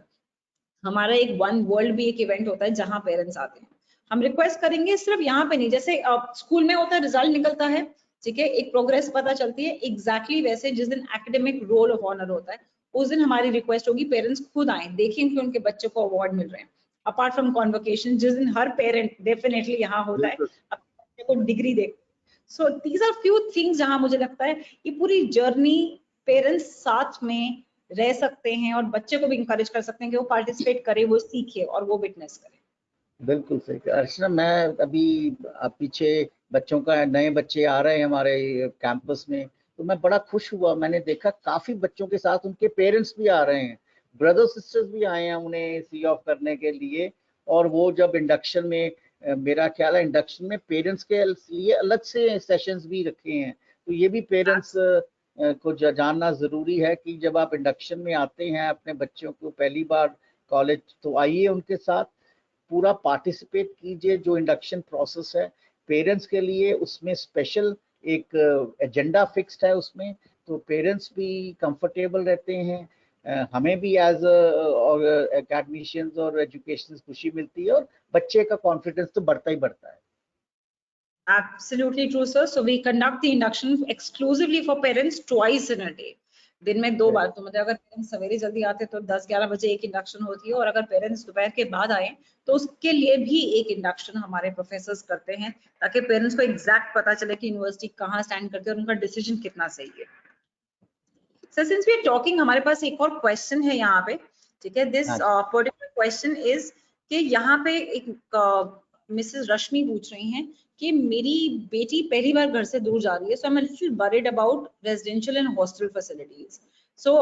S3: हमारा एक वन वर्ल्ड भी एक इवेंट होता है जहां पेरेंट्स आते हैं। हम रिक्वेस्ट करेंगे सिर्फ यहाँ पे नहीं, जैसे स्कूल में होता है रिजल्ट निकलता है, ठीक है, एक प्रोग्रेस पता चलती है, एग्जैक्टली वैसे जिस दिन एकेडमिक रोल ऑफ ऑनर होता है, उस दिन हमारी रिक्वेस्ट होगी पेरेंट्स खुद आए, देखें कि उनके बच्चे को अवार्ड मिल रहे हैं। अपार्ट फ्रॉम कॉन्वोकेशन, जिस दिन हर पेरेंट डेफिनेटली यहाँ होता है अपने बच्चे को डिग्री दे। So these are few things जहां मुझे लगता है ये पूरी जर्नी पेरेंट्स साथ में रह सकते हैं और बच्चे को भी इंकरेज कर सकते हैं कि वो पार्टिसिपेट करे, वो सीखे और वो विटनेस करे।
S2: बिल्कुल सही अर्चना। मैं अभी पीछे बच्चों का, नए बच्चे आ रहे हैं हमारे कैंपस में, तो मैं बड़ा खुश हुआ। मैंने देखा काफी बच्चों के साथ उनके पेरेंट्स भी आ रहे हैं, ब्रदर्स सिस्टर्स भी आए हैं उन्हें सी ऑफ करने के लिए। और वो जब इंडक्शन में, मेरा ख्याल है इंडक्शन में पेरेंट्स के लिए अलग से सेशंस भी रखे हैं, तो ये भी पेरेंट्स को जानना जरूरी है कि जब आप इंडक्शन में आते हैं अपने बच्चों को पहली बार कॉलेज, तो आइए उनके साथ पूरा पार्टिसिपेट कीजिए। जो इंडक्शन प्रोसेस है पेरेंट्स के लिए, उसमें स्पेशल एक एजेंडा फिक्स्ड है उसमें, तो पेरेंट्स भी कंफर्टेबल रहते हैं, हमें भी एज एकेडमिशियंस और एजुकेशन खुशी मिलती है, और बच्चे का कॉन्फिडेंस तो बढ़ता ही बढ़ता है।
S3: Absolutely true, sir. So we conduct the induction exclusively for parents twice in a day. दिन में 2 बार। तो मतलब अगर पेरेंट्स सवेरे जल्दी आते तो 10-11 बजे एक इंडक्शन होती है, और अगर पेरेंट्स दोपहर के बाद आए तो उसके लिए भी एक इंडक्शन हमारे प्रोफेसर्स करते हैं, ताकि पेरेंट्स को एग्जैक्ट पता चले कि यूनिवर्सिटी कहाँ स्टैंड करती है और उनका डिसीजन कितना सही है। Sir since we are talking, हमारे पास एक और क्वेश्चन है यहाँ पे, ठीक है। दिस पर्टिकुलर क्वेश्चन इज कि यहाँ पे एक मिसेस रश्मि पूछ रही हैं कि मेरी बेटी पहली बार घर से दूर जा रही है, so I am a little worried about residential and hostel facilities. So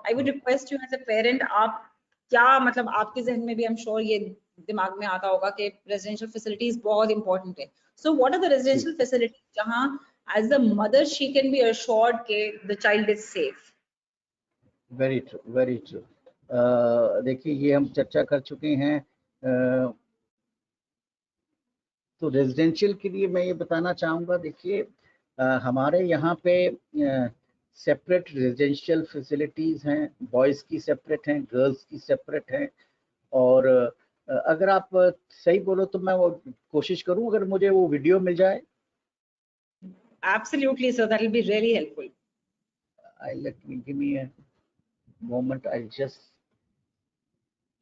S3: I would request you as a parent, आप क्या मतलब आपके जहन में भी आई एम श्योर ये दिमाग में आता होगा कि रेजिडेंशियल फैसिलिटीज बहुत इंपॉर्टेंट है। So what are the residential facilities जहाँ as the mother she can be assured के the child is safe?
S2: Very true, very true. देखिए ये हम चर्चा कर चुके हैं। तो रेजिडेंशियल के लिए मैं ये बताना चाहूँगा, देखिए हमारे यहाँ पे सेपरेट रेजिडेंशियल फैसिलिटीज़ हैं, बॉयज़ की सेपरेट हैं, गर्ल्स की सेपरेट हैं। और अगर आप सही बोलो तो मैं वो कोशिश करूँ, अगर मुझे वो वीडियो मिल जाए।
S3: Absolutely, sir. That will be really helpful.
S2: Give me a moment. I'll just,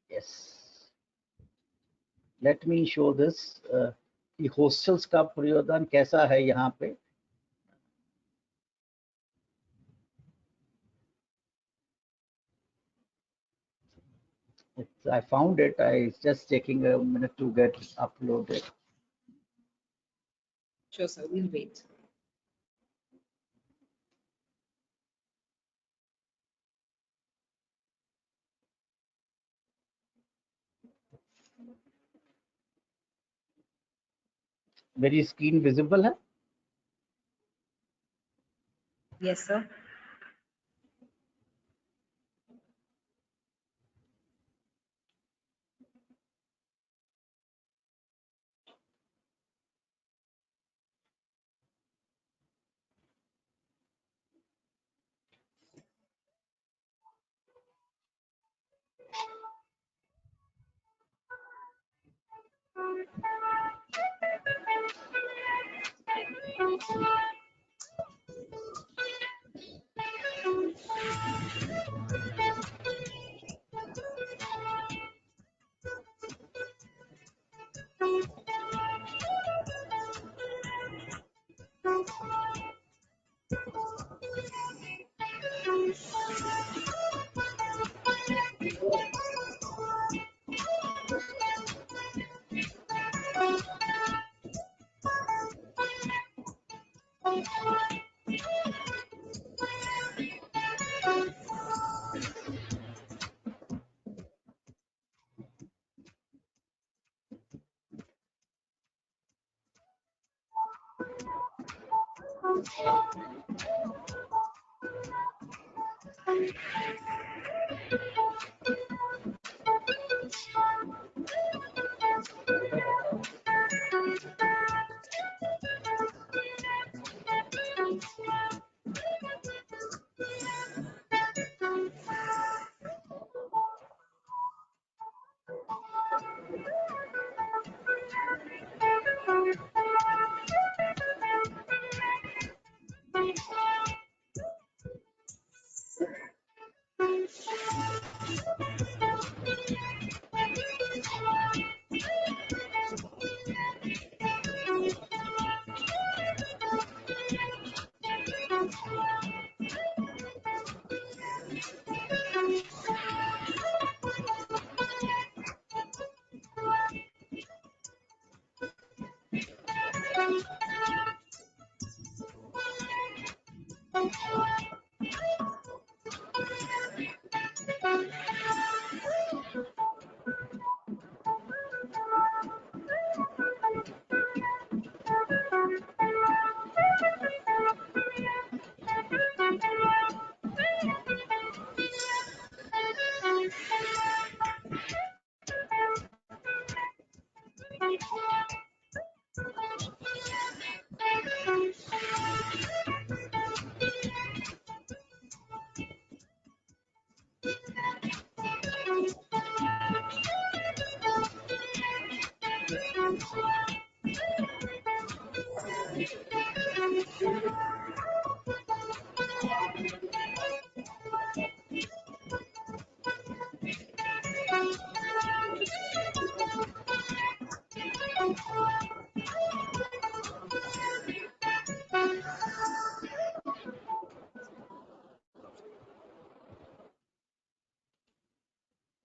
S2: yes, let me show this कि हॉस्टल्स का प्रयोजन कैसा है यहाँ पे। I found it. It's just taking a minute to get uploaded.
S3: Sure, sir. We'll wait.
S2: मेरी screen visible है?
S3: Yes, sir.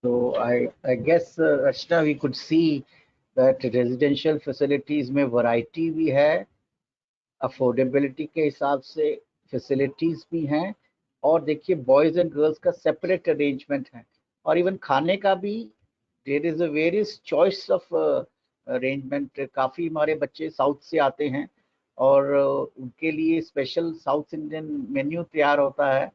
S2: So I guess, Rachna, we could see that residential facilities में variety भी है, affordability के हिसाब से facilities भी हैं, और देखिए boys and girls का separate arrangement है, और even खाने का भी there is a various choice of arrangement. काफ़ी हमारे बच्चे साउथ से आते हैं और उनके लिए स्पेशल साउथ इंडियन मेन्यू तैयार होता है.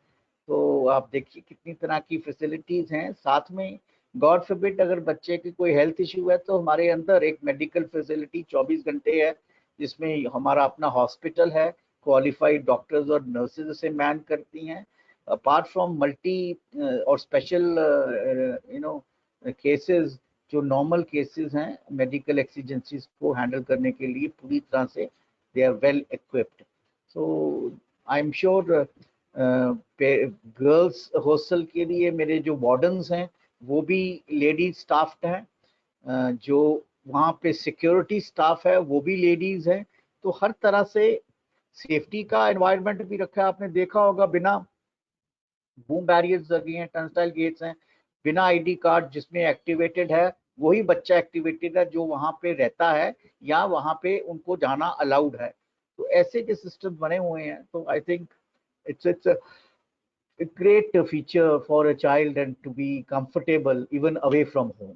S2: तो आप देखिए कितनी तरह की फैसिलिटीज हैं. साथ में गॉड फॉरबिड अगर बच्चे की कोई हेल्थ इशू है तो हमारे अंदर एक मेडिकल फैसिलिटी 24 घंटे है, जिसमें हमारा अपना हॉस्पिटल है, क्वालिफाइड डॉक्टर्स और नर्सेज उसे मैन करती हैं. अपार्ट फ्रॉम मल्टी और स्पेशल केसेस, जो नॉर्मल केसेस हैं, मेडिकल एक्सीजेंसीज को हैंडल करने के लिए पूरी तरह से they are well equipped. So I am sure girls hostel के लिए मेरे जो वार्डन्स हैं वो भी लेडीज स्टाफ्ड हैं, जो वहाँ पे सिक्योरिटी स्टाफ है वो भी लेडीज है. तो हर तरह से सेफ्टी का एनवायरनमेंट भी रखा है. आपने देखा होगा बिना बूम बैरियर्स लगे हैं, टर्नस्टाइल गेट्स हैं, बिना आईडी कार्ड जिसमें एक्टिवेटेड है वही बच्चा एक्टिवेटेड है जो वहां पे रहता है या वहां पे उनको जाना अलाउड है। तो ऐसे के सिस्टम बने हुए हैं। तो I think it's a great feature for a child and to be comfortable even away from home.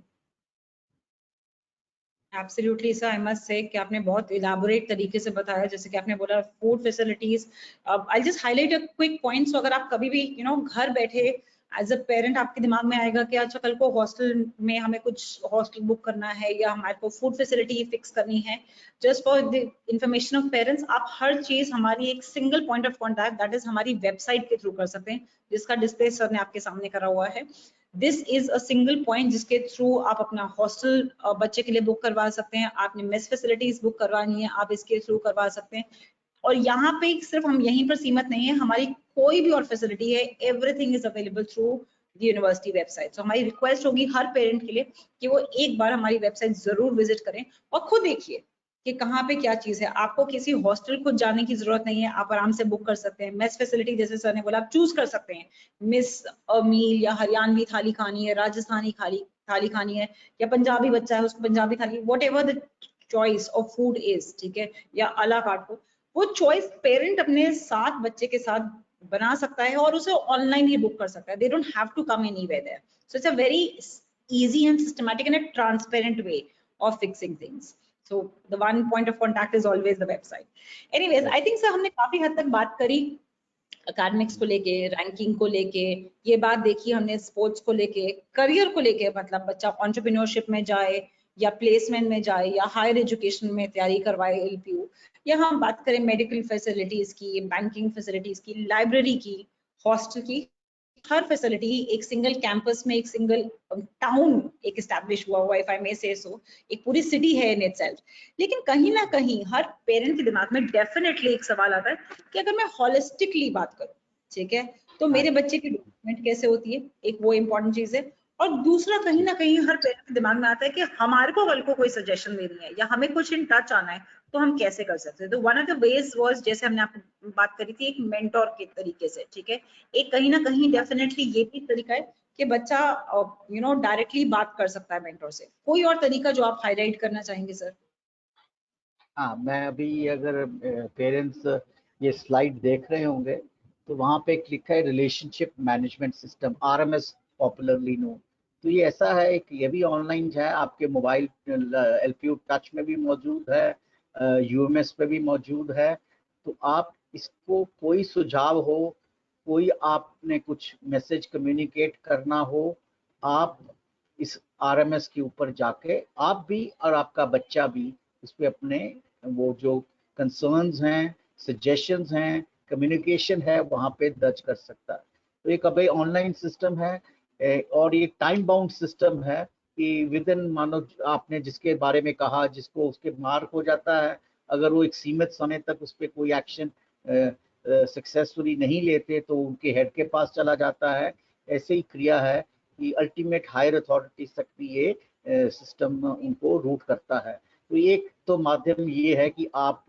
S3: Absolutely sir, I must say कि आपने बहुत इलाबोरेट तरीके से बताया, जैसे कि आपने बोला food facilities. I just highlight a quick points. अगर आप कभी भी घर बैठे एज अ पेरेंट आपके दिमाग में आएगा कि अच्छा कल को हॉस्टल में हमें कुछ हॉस्टल बुक करना है या हमारे को फूड फैसिलिटी फिक्स करनी है, just for the information of parents, आप हर चीज हमारी एक single point of contact that is हमारी वेबसाइट के थ्रू कर सकते हैं, जिसका डिस्प्ले सर ने आपके सामने करा हुआ है। This is a single point जिसके थ्रू आप अपना हॉस्टल बच्चे के लिए बुक करवा सकते हैं, आपने मेस फैसिलिटीज बुक करवानी है आप इसके थ्रू करवा सकते हैं। और यहाँ पे सिर्फ हम यहीं पर सीमित नहीं है, हमारी कोई भी और फैसिलिटी है, everything is available through the university website. So हमारी रिक्वेस्ट होगी हर पेरेंट के लिए कि वो एक बार हमारी वेबसाइट जरूर विजिट करें और खुद देखिए कि कहाँ पे क्या चीज है। आपको किसी हॉस्टल खुद जाने की जरूरत नहीं है, आप आराम से बुक कर सकते हैं। मेस फैसिलिटी जैसे सर ने बोला आप चूज कर सकते हैं, मिस मील या हरियाणवी थाली खानी है, राजस्थानी थाली खानी है, या पंजाबी बच्चा है उसको पंजाबी थाली, what ever the choice of food is, ठीक है, या अला कार्ट हो, वो चॉइस पेरेंट अपने साथ बच्चे के साथ बना सकता है और उसे ऑनलाइन ही बुक कर सकता है। They don't have to come anywhere there. So it's a very easy and systematic and a transparent way of fixing things. So the one point of contact is always the website. Anyways, I think sir हमने काफी हद तक बात करी academics को लेके, ranking को लेके, ये बात देखी हमने स्पोर्ट्स को लेके, करियर को लेके, मतलब बच्चा एंटरप्रेन्योरशिप में जाए या प्लेसमेंट में जाए या हायर एजुकेशन में तैयारी करवाए एलपीयू, या हम बात करें मेडिकल फैसिलिटीज की, बैंकिंग फैसिलिटीज की, लाइब्रेरी की, हॉस्टल की, हर फैसिलिटी एक सिंगल कैंपस में, एक सिंगल टाउन एक एस्टैब्लिश हुआ हुआ, इफ आई मे से सो, एक पूरी सिटी है इन इटसेल्फ। लेकिन कहीं ना कहीं हर पेरेंट के दिमाग में डेफिनेटली एक सवाल आता है कि अगर मैं हॉलिस्टिकली बात करूं, ठीक है, तो मेरे बच्चे की डेवलपमेंट कैसे होती है, एक वो इंपॉर्टेंट चीज है। और दूसरा कहीं ना कहीं हर पेरेंट के दिमाग में आता है कि हमारे को कल को कोई सजेशन देनी है या हमें कुछ इन टच आना है तो हम कैसे कर सकते हैं। तो one of the ways was, जैसे हमने आपको बात करी थी, एक मेंटोर के तरीके से, ठीक है, एक कहीं ना कहीं डेफिनेटली ये भी तरीका है कि बच्चा डायरेक्टली बात कर सकता है मेंटोर से। कोई और तरीका जो आप हाईलाइट करना चाहेंगे सर?
S2: हाँ, मैं अभी अगर पेरेंट्स ये स्लाइड देख रहे होंगे तो वहाँ पे लिखा है relationship management system, RMS popularly known. तो ये ऐसा है कि ये भी ऑनलाइन है, आपके मोबाइल एलपीयू टच में भी मौजूद है, यूएमएस पे भी मौजूद है। तो आप इसको कोई सुझाव हो, कोई आपने कुछ मैसेज कम्युनिकेट करना हो, आप इस आरएमएस के ऊपर जाके आप भी और आपका बच्चा भी उस पर अपने वो जो कंसर्न्स हैं, सजेशंस हैं, कम्युनिकेशन है वहाँ पे दर्ज कर सकता है। तो एक अभी ऑनलाइन सिस्टम है और ये टाइम बाउंड सिस्टम है कि विद इन, मानो आपने जिसके बारे में कहा, जिसको उसके मार्क हो जाता है, अगर वो एक सीमित समय तक उस पर कोई एक्शन सक्सेसफुली नहीं लेते तो उनके हेड के पास चला जाता है। ऐसे ही क्रिया है कि अल्टीमेट हायर अथॉरिटीज तक भी ये सिस्टम उनको रूट करता है। तो एक तो माध्यम ये है कि आप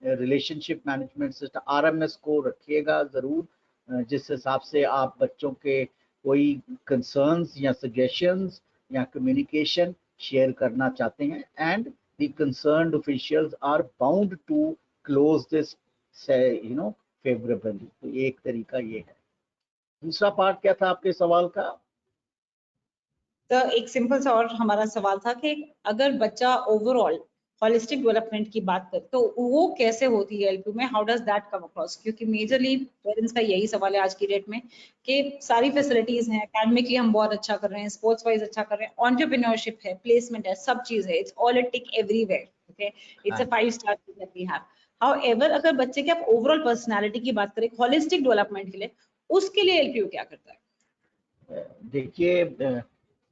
S2: रिलेशनशिप मैनेजमेंट सिस्टम आरएमएस को रखिएगा ज़रूर, जिस हिसाब से आप बच्चों के कोई कंसर्न्स या सजेशंस या कम्युनिकेशन शेयर करना चाहते हैं, and the concerned officials are bound to close this favourably. तो एक तरीका ये है। दूसरा पार्ट क्या था आपके सवाल का?
S3: तो एक सिंपल सा और हमारा सवाल था कि अगर बच्चा ओवरऑल होलिस्टिक डेवलपमेंट की बात करे तो वो कैसे होती है एलपीयू में, how does that come across? क्योंकि मेजरली पेरेंट्स का यही सवाल है आज की डेट में कि सारी फैसिलिटीज हैं, एकेडमिकली हम बहुत अच्छा कर रहे हैं, स्पोर्ट्स वाइज अच्छा कर रहे हैं, एंटरप्रेन्योरशिप है, प्लेसमेंट है, सब चीज है, it's all a tick everywhere, okay, it's a 5 star that we have. However अगर बच्चे के आप ओवरऑल पर्सनालिटी की बात करें होलिस्टिक डेवलपमेंट के लिए, उसके लिए एलपीयू क्या करता है?
S2: देखिए,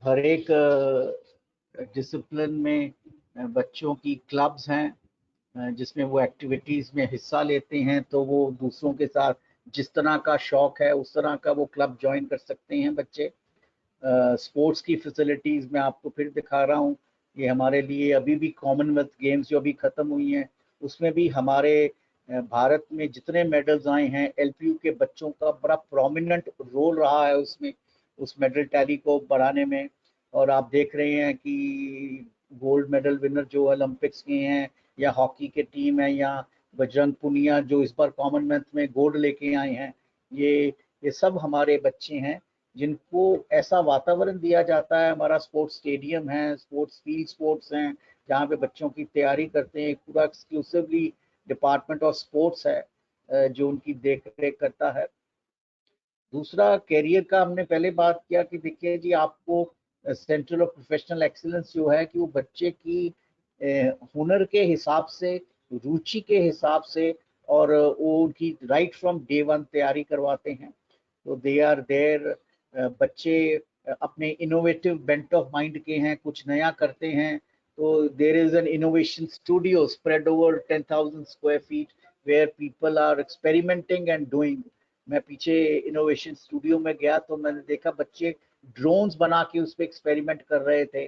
S2: हर एक डिसिप्लिन में बच्चों की क्लब्स हैं जिसमें वो एक्टिविटीज़ में हिस्सा लेते हैं, तो वो दूसरों के साथ जिस तरह का शौक है उस तरह का वो क्लब ज्वाइन कर सकते हैं बच्चे। स्पोर्ट्स की फैसिलिटीज़ मैं आपको फिर दिखा रहा हूँ, ये हमारे लिए अभी भी कॉमनवेल्थ गेम्स जो अभी ख़त्म हुई हैं उसमें भी हमारे भारत में जितने मेडल्स आए हैं, एलपीयू के बच्चों का बड़ा प्रोमिनेंट रोल रहा है उसमें। उस मेडल टैली को बढ़ाने में। और आप देख रहे हैं कि गोल्ड मेडल विनर जो ओलंपिक्स के हैं, या हॉकी के टीम है, या बजरंग पुनिया जो इस बार कॉमनवेल्थ में गोल्ड लेके आए हैं, ये सब हमारे बच्चे हैं जिनको ऐसा वातावरण दिया जाता है। हमारा स्पोर्ट्स स्टेडियम है, स्पोर्ट्स फील्ड स्पोर्ट्स हैं जहाँ पे बच्चों की तैयारी करते हैं। पूरा एक्सक्लूसिवली डिपार्टमेंट ऑफ स्पोर्ट्स है जो उनकी देख रेख करता है। दूसरा, कैरियर का हमने पहले बात किया कि देखिए जी, आपको सेंटर ऑफ प्रोफेशनल एक्सीलेंस जो है कि वो बच्चे की हुनर के हिसाब से, रुचि के हिसाब से, और वो उनकी राइट फ्रॉम डे वन तैयारी करवाते हैं। तो दे आर देयर, बच्चे अपने इनोवेटिव बेंट ऑफ माइंड के हैं, कुछ नया करते हैं। तो there is an innovation studio spread over 10,000 square feet where people are experimenting and doing. मैं पीछे इनोवेशन स्टूडियो में गया तो मैंने देखा बच्चे ड्रोन्स बना के उस पर एक्सपेरिमेंट कर रहे थे।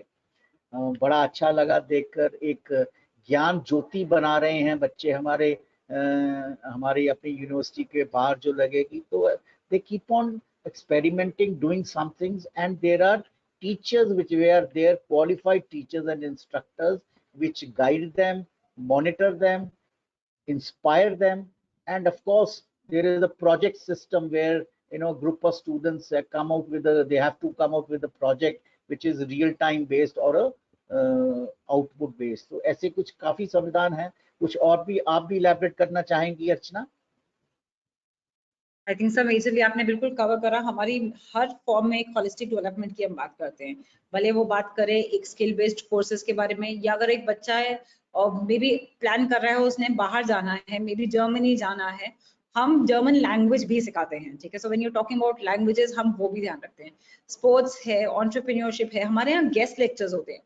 S2: बड़ा अच्छा लगा देखकर। एक ज्ञान ज्योति बना रहे हैं बच्चे हमारे, हमारी अपनी यूनिवर्सिटी के बाहर जो लगेगी। तो they keep on experimenting, doing some things, and there are teachers which were there, qualified teachers and instructors which guide them, monitor them, inspire them. And of course there is a project system where group of students come out with they have to come out with a project which is real time based or a output based. तो ऐसे कुछ काफी संविधान है। कुछ और भी आप भी इलैबोरेट करना चाहेंगी अर्चना?
S3: आई थिंक सर मेजरली आपने बिल्कुल कवर करा। हमारी हर फॉर्म में एक होलिस्टिक डेवलपमेंट की हम बात करते हैं, भले वो बात करें एक स्किल बेस्ड कोर्सेज के बारे में, या अगर एक बच्चा है और मे बी प्लान कर रहा है उसने बाहर जाना है, मे बी जर्मनी जाना है, हम जर्मन लैंग्वेज भी सिखाते हैं, ठीक है। So when you talking about languages हम वो भी ध्यान रखते हैं। स्पोर्ट्स है, एंटरप्रेन्योरशिप है, हमारे यहाँ गेस्ट लेक्चर्स होते हैं।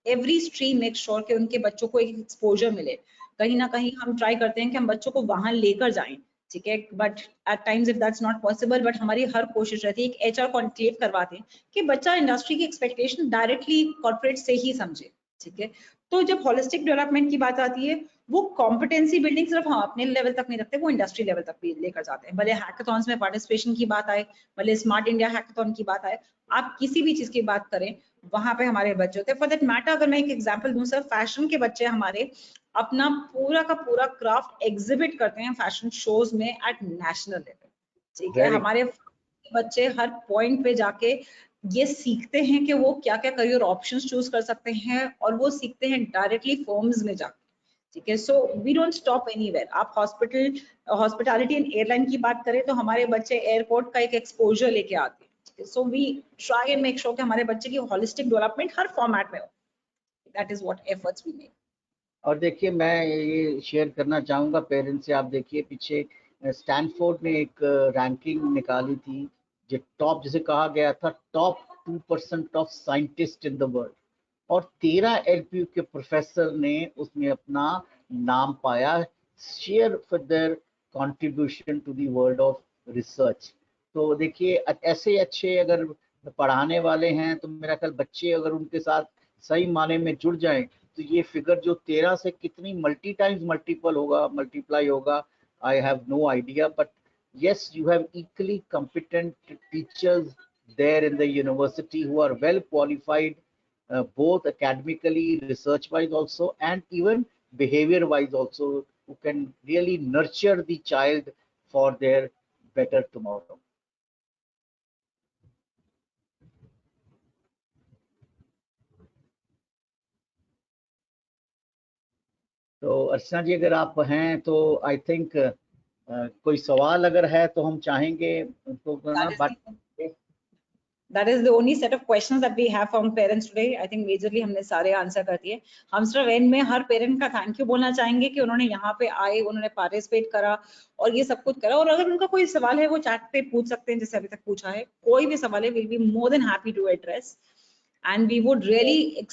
S3: एवरी स्ट्रीम मेक श्योर कि उनके बच्चों को एक एक्सपोजर मिले। कहीं ना कहीं हम ट्राई करते हैं कि हम बच्चों को वहां लेकर जाएं, ठीक है, but at times if that's not possible, but हमारी हर कोशिश रहती है एक एचआर कॉन्क्लेव करवाते हैं कि बच्चा इंडस्ट्री की एक्सपेक्टेशन डायरेक्टली कॉर्पोरेट से ही समझे, ठीक है। तो जब होलिस्टिक डेवलपमेंट की बात आती है, वो कॉम्पिटेंसी बिल्डिंग सिर्फ हम अपने लेवल तक नहीं रखते, वो इंडस्ट्री लेवल तक भी लेकर जाते हैं। भले हैकाथॉन्स में पार्टिसिपेशन की बात आए, भले स्मार्ट इंडिया हैकाथॉन की बात आए, आप किसी भी चीज की बात करें वहां पे हमारे बच्चे होते हैं। फॉर दैट मैटर अगर मैं एक एग्जांपल दूं सर, फैशन के बच्चे हमारे अपना पूरा का पूरा क्राफ्ट एग्जिबिट करते हैं फैशन शोज में एट नेशनल लेवल, ठीक है। हमारे बच्चे हर पॉइंट पे जाके ये सीखते हैं कि वो क्या क्या करियर ऑप्शंस चूज कर सकते हैं, और वो सीखते हैं डायरेक्टली फर्म्स में जाके, ठीक है। So we don't stop anywhere. आप हॉस्पिटैलिटी एंड एयरलाइन की बात करें तो हमारे बच्चे एयरपोर्ट का एक एक्सपोजर लेके आते हैं। So we try and make sure कि हमारे बच्चे की होलिस्टिक डेवलपमेंट हर फॉर्मेट में हो। That is what efforts we make.
S2: और देखिए, मैं ये शेयर करना चाहूँगा पेरेंट्स से। आप देखिए, पीछे स्टैनफोर्ड ने एक रैंकिंग निकाली थी जो टॉप, जिसे कहा गया था top 2% of scientist in the world, और 13 एलपीयू के प्रोफेसर ने उसमें अपना नाम पाया, share for their contribution to the world of research. तो देखिए, ऐसे अच्छे अगर पढ़ाने वाले हैं तो मेरा ख्याल बच्चे अगर उनके साथ सही माने में जुड़ जाएं तो ये फिगर जो 13 से कितनी मल्टीप्लाई होगा, I have no idea. But yes, you have equally competent teachers there in the university who are well qualified, both academically, research wise also, and even behavior wise also, who can really nurture the child for their better tomorrow. तो अर्चना जी, अगर आप हैं तो I think कोई सवाल अगर है तो हम चाहेंगे उनको करना। But
S3: that is the only set of questions that we have from parents today. I think majorly हमने सारे आंसर कर दिए। हम सिर्फ एंड में हर पेरेंट का थैंक यू बोलना चाहेंगे कि उन्होंने यहाँ पे आए, उन्होंने पार्टिसिपेट करा और ये सब कुछ करा। और अगर उनका कोई सवाल है वो चैट पे पूछ सकते हैं, जैसे अभी तक पूछा है। कोई भी सवाल है, will be more than happy to address, and we would really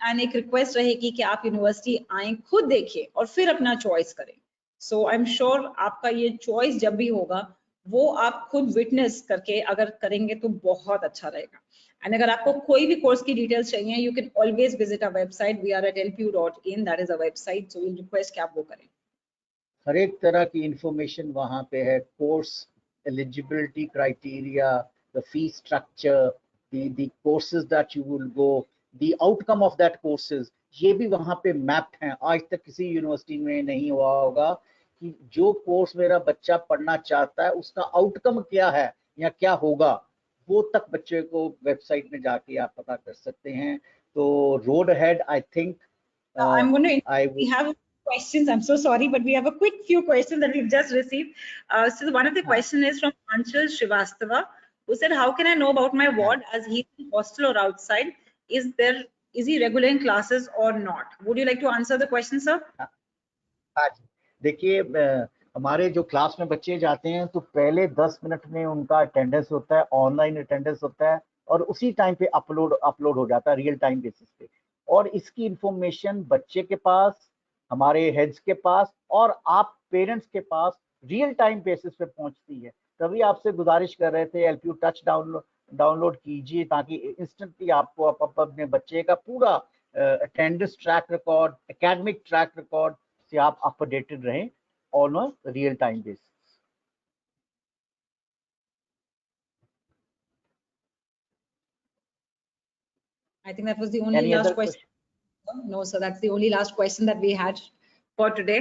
S3: and एक रिक्वेस्ट रहेगी कि आप यूनिवर्सिटी आए, खुद देखिए और फिर अपना चॉइस करें। सो आई एम श्योर आपका ये चॉइस जब भी होगा वो आप खुद विटनेस करके अगर करेंगे तो बहुत अच्छा रहेगा। एंड अगर आपको कोई भी कोर्स की डिटेल्स चाहिए, you can always visit our website, we are at lpu.in, that is a website. So we request कि आप वो करें।
S2: हर एक तरह की इंफॉर्मेशन वहाँ पे है, course eligibility criteria, the fee structure, the courses that you will go, the outcome of that courses, ये भी वहाँ पे मैप्ड हैं. आज तक किसी यूनिवर्सिटी में नहीं हुआ होगा कि जो कोर्स मेरा बच्चा पढ़ना चाहता है उसका आउटकम क्या है या क्या होगा, वो तक बच्चे को वेबसाइट में जाके आप पता कर सकते हैं. तो road ahead, I think
S3: I'm going to.
S2: I
S3: We have questions. I'm so sorry, but we have a quick few questions that we've just received. So one of the question is from Anshul Srivastava, who said, "How can I know about my ward as he's in hostel or outside? Is he regular in classes or not?" Would you like to answer the question, sir?
S2: हाँ जी, देखिए हमारे जो class में बच्चे जाते हैं तो पहले 10 मिनट में उनका अटेंडेंस होता है, ऑनलाइन अटेंडेंस होता है और उसी टाइम पे अपलोड हो जाता है रियल टाइम बेसिस पे. और इसकी इंफॉर्मेशन बच्चे के पास, हमारे हेड्स के पास और आप पेरेंट्स के पास रियल टाइम बेसिस पे पहुंचती है. तभी आपसे गुजारिश कर रहे थे एलपीयू टच डाउनलोड कीजिए ताकि इंस्टेंटली आपको अपने बच्चे का पूरा attendance track record, academic track record से आप अपडेटेड रहें on a real time basis.
S3: I think that was the only last question. No, sir, that's the only last question that we had for today.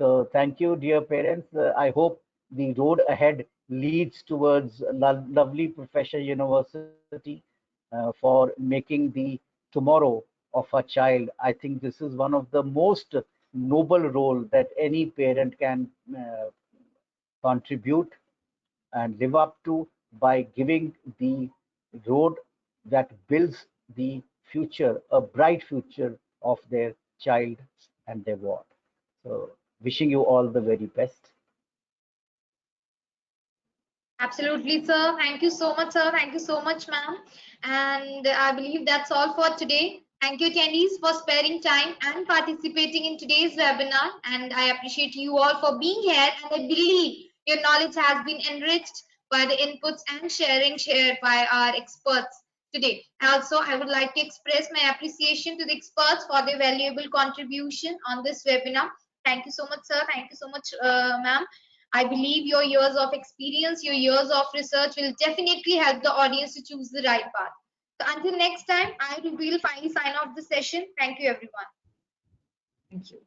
S2: So thank you, dear parents. I hope the road ahead leads towards lovely professional university for making the tomorrow of a child. I think this is one of the most noble role that any parent can contribute and live up to by giving the road that builds the future, a bright future of their child and their ward. So wishing you all the very best.
S1: Absolutely, sir. Thank you so much, sir. Thank you so much, ma'am. And I believe that's all for today. Thank you, attendees, for sparing time and participating in today's webinar. And I appreciate you all for being here. And I believe your knowledge has been enriched by the inputs and sharing shared by our experts today. Also, I would like to express my appreciation to the experts for their valuable contribution on this webinar. Thank you so much, sir. Thank you so much, ma'am. I believe your years of experience, your years of research will definitely help the audience to choose the right path. So until next time, I will finally sign off the session. Thank you, everyone.
S3: Thank you.